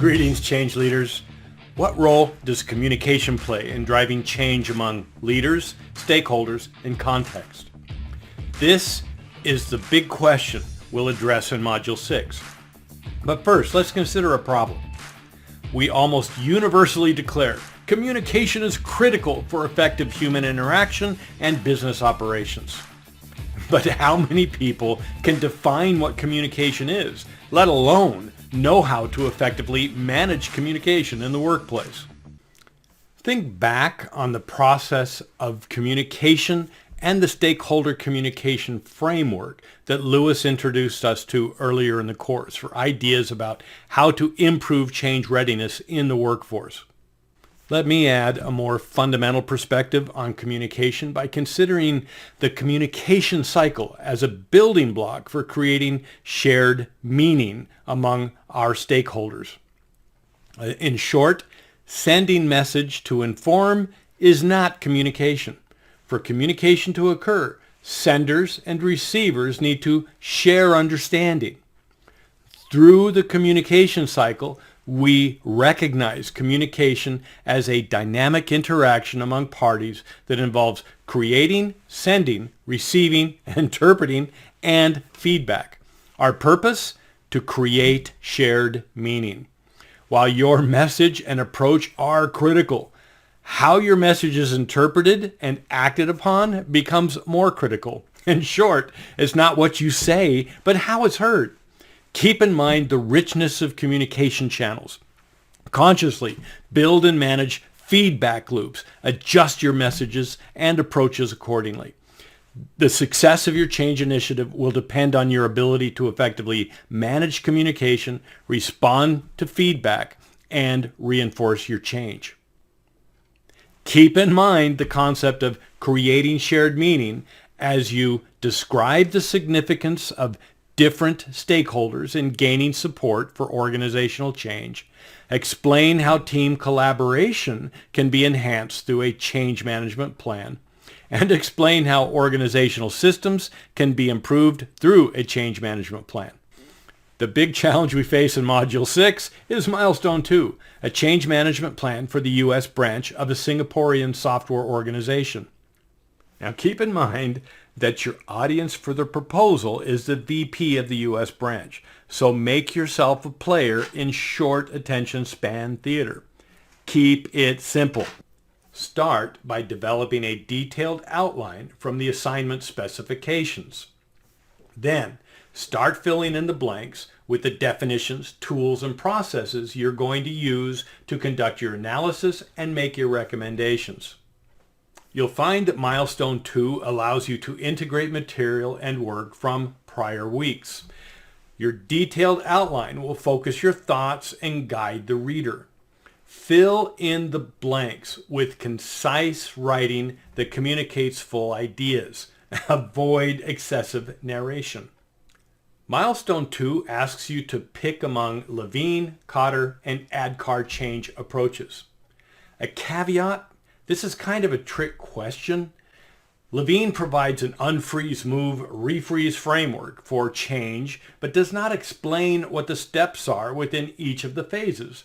Greetings, change leaders. What role does communication play in driving change among leaders, stakeholders, and context? This is the big question we'll address in Module 6. But first, let's consider a problem. We almost universally declare communication is critical for effective human interaction and business operations. But how many people can define what communication is, let alone know how to effectively manage communication in the workplace? Think back on the process of communication and the stakeholder communication framework that Lewis introduced us to earlier in the course for ideas about how to improve change readiness in the workforce. Let me add a more fundamental perspective on communication by considering the communication cycle as a building block for creating shared meaning among our stakeholders. In short, sending message to inform is not communication. For communication to occur, senders and receivers need to share understanding. Through the communication cycle, we recognize communication as a dynamic interaction among parties that involves creating, sending, receiving, interpreting, and feedback. Our purpose? To create shared meaning. While your message and approach are critical, how your message is interpreted and acted upon becomes more critical. In short, it's not what you say, but how it's heard. Keep in mind the richness of communication channels. Consciously build and manage feedback loops. Adjust your messages and approaches accordingly. The success of your change initiative will depend on your ability to effectively manage communication, respond to feedback, and reinforce your change. Keep in mind the concept of creating shared meaning as you describe the significance of different stakeholders in gaining support for organizational change. Explain how team collaboration can be enhanced through a change management plan. And explain how organizational systems can be improved through a change management plan. The big challenge we face in Module 6 is Milestone 2, a change management plan for the U.S. branch of a Singaporean software organization. Now keep in mind that your audience for the proposal is the VP of the U.S. branch, so make yourself a player in short attention span theater. Keep it simple. Start by developing a detailed outline from the assignment specifications. Then, start filling in the blanks with the definitions, tools, and processes you're going to use to conduct your analysis and make your recommendations. You'll find that Milestone 2 allows you to integrate material and work from prior weeks. Your detailed outline will focus your thoughts and guide the reader. Fill in the blanks with concise writing that communicates full ideas. Avoid excessive narration. Milestone 2 asks you to pick among Levine, Kotter, and ADKAR change approaches. A caveat: this is kind of a trick question. Levine provides an unfreeze, move, refreeze framework for change, but does not explain what the steps are within each of the phases.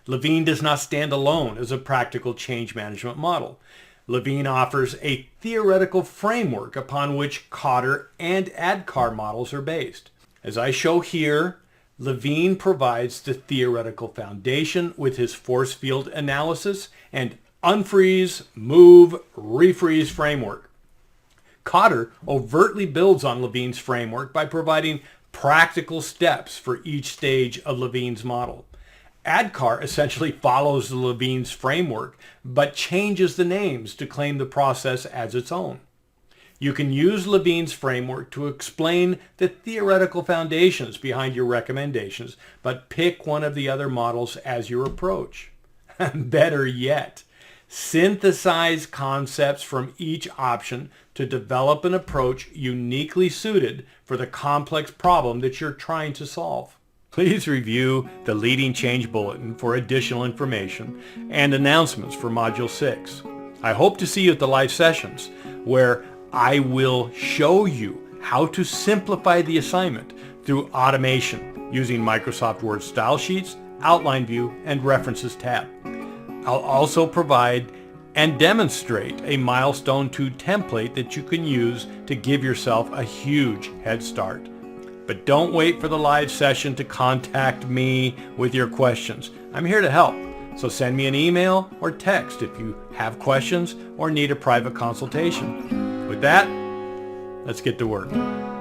Levine does not stand alone as a practical change management model. Levine offers a theoretical framework upon which Kotter and ADKAR models are based. As I show here, Levine provides the theoretical foundation with his force field analysis and unfreeze, move, refreeze framework. Kotter overtly builds on Levine's framework by providing practical steps for each stage of Levine's model. ADKAR essentially follows Levine's framework, but changes the names to claim the process as its own. You can use Levine's framework to explain the theoretical foundations behind your recommendations, but pick one of the other models as your approach. Better yet, synthesize concepts from each option to develop an approach uniquely suited for the complex problem that you're trying to solve. Please review the Leading Change Bulletin for additional information and announcements for Module 6. I hope to see you at the live sessions where I will show you how to simplify the assignment through automation using Microsoft Word style sheets, outline view, and references tab. I'll also provide and demonstrate a Milestone 2 template that you can use to give yourself a huge head start. But don't wait for the live session to contact me with your questions. I'm here to help, so send me an email or text if you have questions or need a private consultation. With that, let's get to work.